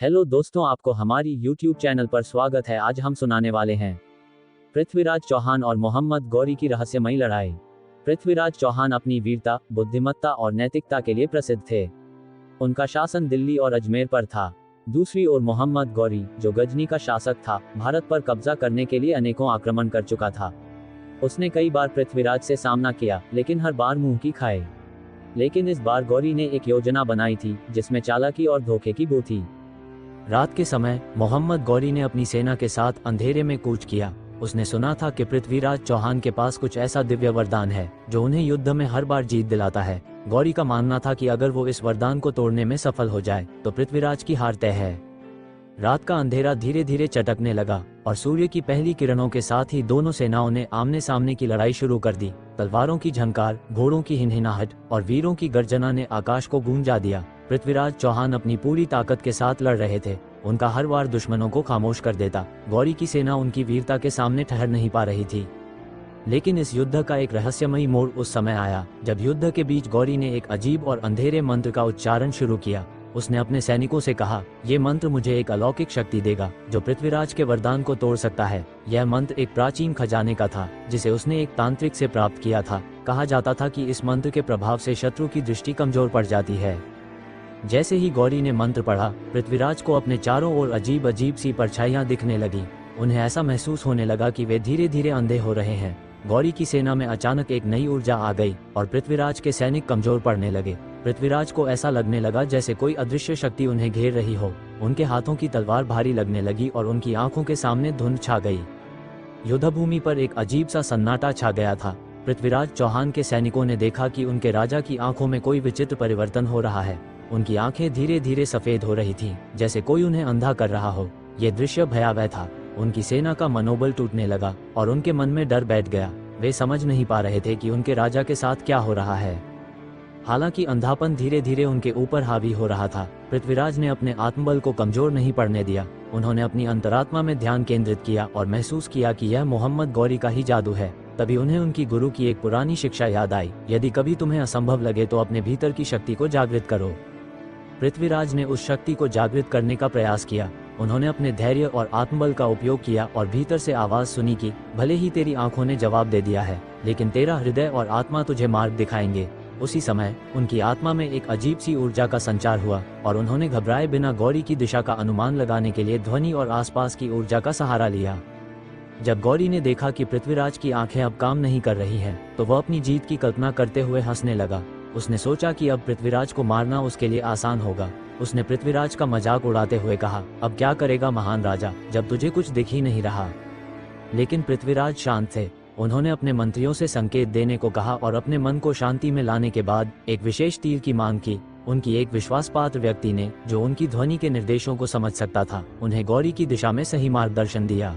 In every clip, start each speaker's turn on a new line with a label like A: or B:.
A: Hello दोस्तों, आपको हमारी YouTube चैनल पर स्वागत है। आज हम सुनाने वाले हैं पृथ्वीराज चौहान और मोहम्मद गौरी की रहस्यमयी लड़ाई। पृथ्वीराज चौहान अपनी वीरता, बुद्धिमत्ता और नैतिकता के लिए प्रसिद्ध थे। उनका शासन दिल्ली और अजमेर पर था। दूसरी ओर मोहम्मद गौरी, जो गजनी का शासक था, भारत पर कब्जा करने के लिए अनेकों आक्रमण कर चुका था। उसने कई बार पृथ्वीराज से सामना किया, लेकिन हर बार मुंह की खाए। लेकिन इस बार गौरी ने एक योजना बनाई थी, जिसमें चालाकी और धोखे की बू थी। रात के समय मोहम्मद गौरी ने अपनी सेना के साथ अंधेरे में कूच किया। उसने सुना था कि पृथ्वीराज चौहान के पास कुछ ऐसा दिव्य वरदान है जो उन्हें युद्ध में हर बार जीत दिलाता है। गौरी का मानना था कि अगर वो इस वरदान को तोड़ने में सफल हो जाए तो पृथ्वीराज की हार तय है। रात का अंधेरा धीरे धीरे चटकने लगा और सूर्य की पहली किरणों के साथ ही दोनों सेनाओं ने आमने सामने की लड़ाई शुरू कर दी। तलवारों की झंकार, घोड़ों की हिनहिनाहट और वीरों की गर्जना ने आकाश को गूंजा दिया। पृथ्वीराज चौहान अपनी पूरी ताकत के साथ लड़ रहे थे। उनका हर वार दुश्मनों को खामोश कर देता। गौरी की सेना उनकी वीरता के सामने ठहर नहीं पा रही थी। लेकिन इस युद्ध का एक रहस्यमयी मोड़ उस समय आया जब युद्ध के बीच गौरी ने एक अजीब और अंधेरे मंत्र का उच्चारण शुरू किया। उसने अपने सैनिकों से कहा, ये मंत्र मुझे एक अलौकिक शक्ति देगा जो पृथ्वीराज के वरदान को तोड़ सकता है। यह मंत्र एक प्राचीन खजाने का था जिसे उसने एक तांत्रिक से प्राप्त किया था। कहा जाता था कि इस मंत्र के प्रभाव से शत्रु की दृष्टि कमजोर पड़ जाती है। जैसे ही गौरी ने मंत्र पढ़ा, पृथ्वीराज को अपने चारों ओर अजीब अजीब सी परछाइयां दिखने लगी। उन्हें ऐसा महसूस होने लगा कि वे धीरे धीरे अंधे हो रहे हैं। गौरी की सेना में अचानक एक नई ऊर्जा आ गई और पृथ्वीराज के सैनिक कमजोर पड़ने लगे। पृथ्वीराज को ऐसा लगने लगा जैसे कोई अदृश्य शक्ति उन्हें घेर रही हो। उनके हाथों की तलवार भारी लगने लगी और उनकी आंखों के सामने धुंध छा गई। युद्धभूमि पर एक अजीब सा सन्नाटा छा गया था। पृथ्वीराज चौहान के सैनिकों ने देखा कि उनके राजा की आंखों में कोई विचित्र परिवर्तन हो रहा है। उनकी आंखें धीरे धीरे सफेद हो रही थीं, जैसे कोई उन्हें अंधा कर रहा हो। यह दृश्य भयावह था। उनकी सेना का मनोबल टूटने लगा और उनके मन में डर बैठ गया। वे समझ नहीं पा रहे थे कि उनके राजा के साथ क्या हो रहा है। हालांकि अंधापन धीरे धीरे उनके ऊपर हावी हो रहा था। पृथ्वीराज ने अपने आत्मबल को कमजोर नहीं पड़ने दिया। उन्होंने अपनी अंतरात्मा में ध्यान केंद्रित किया और महसूस किया कि यह मोहम्मद गौरी का ही जादू है। तभी उन्हें उनकी गुरु की एक पुरानी शिक्षा याद आई, यदि कभी तुम्हें असंभव लगे तो अपने भीतर की शक्ति को जागृत करो। पृथ्वीराज ने उस शक्ति को जागृत करने का प्रयास किया। उन्होंने अपने धैर्य और आत्मबल का उपयोग किया और भीतर से आवाज सुनी कि भले ही तेरी आंखों ने जवाब दे दिया है, लेकिन तेरा हृदय और आत्मा तुझे मार्ग दिखाएंगे। उसी समय उनकी आत्मा में एक अजीब सी ऊर्जा का संचार हुआ और उन्होंने घबराए बिना गौरी की दिशा का अनुमान लगाने के लिए ध्वनि और आसपास की ऊर्जा का सहारा लिया। जब गौरी ने देखा कि पृथ्वीराज की आंखें अब काम नहीं कर रही हैं, तो वह अपनी जीत की कल्पना करते हुए हंसने लगा। उसने सोचा कि अब पृथ्वीराज को मारना उसके लिए आसान होगा। उसने पृथ्वीराज का मजाक उड़ाते हुए कहा, अब क्या करेगा महान राजा, जब तुझे कुछ दिख ही नहीं रहा। लेकिन पृथ्वीराज शांत थे। उन्होंने अपने मंत्रियों से संकेत देने को कहा और अपने मन को शांति में लाने के बाद एक विशेष तीर की मांग की। उनकी एक विश्वासपात्र व्यक्ति ने, जो उनकी ध्वनि के निर्देशों को समझ सकता था, उन्हें गौरी की दिशा में सही मार्गदर्शन दिया।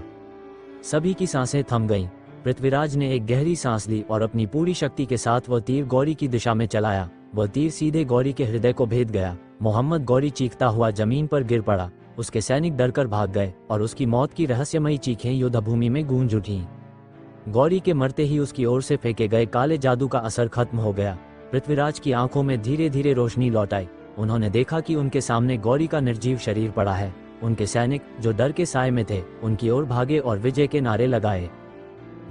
A: सभी की सांसें थम गईं। पृथ्वीराज ने एक गहरी सांस ली और अपनी पूरी शक्ति के साथ वह तीर गौरी की दिशा में चलाया। वह तीर सीधे गौरी के हृदय को भेद गया। मोहम्मद गौरी चीखता हुआ जमीन पर गिर पड़ा। उसके सैनिक डरकर भाग गए और उसकी मौत की रहस्यमयी चीखें युद्धभूमि में गूंज उठीं। गौरी के मरते ही उसकी ओर से फेंके गए काले जादू का असर खत्म हो गया। पृथ्वीराज की आंखों में धीरे धीरे रोशनी लौट आई। उन्होंने देखा कि उनके सामने गौरी का निर्जीव शरीर पड़ा है। उनके सैनिक, जो डर के साए में थे, उनकी ओर भागे और विजय के नारे लगाए।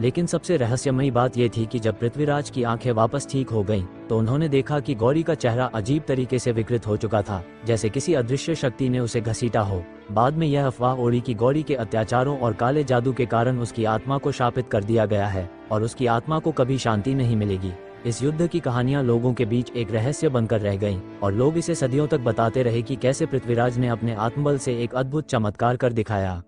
A: लेकिन सबसे रहस्यमयी बात यह थी कि जब पृथ्वीराज की आंखें वापस ठीक हो गईं, तो उन्होंने देखा कि गौरी का चेहरा अजीब तरीके से विकृत हो चुका था, जैसे किसी अदृश्य शक्ति ने उसे घसीटा हो। बाद में यह अफवाह उड़ी कि गौरी के अत्याचारों और काले जादू के कारण उसकी आत्मा को शापित कर दिया गया है और उसकी आत्मा को कभी शांति नहीं मिलेगी। इस युद्ध की कहानियां लोगों के बीच एक रहस्य बनकर रह गईं और लोग इसे सदियों तक बताते रहे कि कैसे पृथ्वीराज ने अपने आत्मबल से एक अद्भुत चमत्कार कर दिखाया।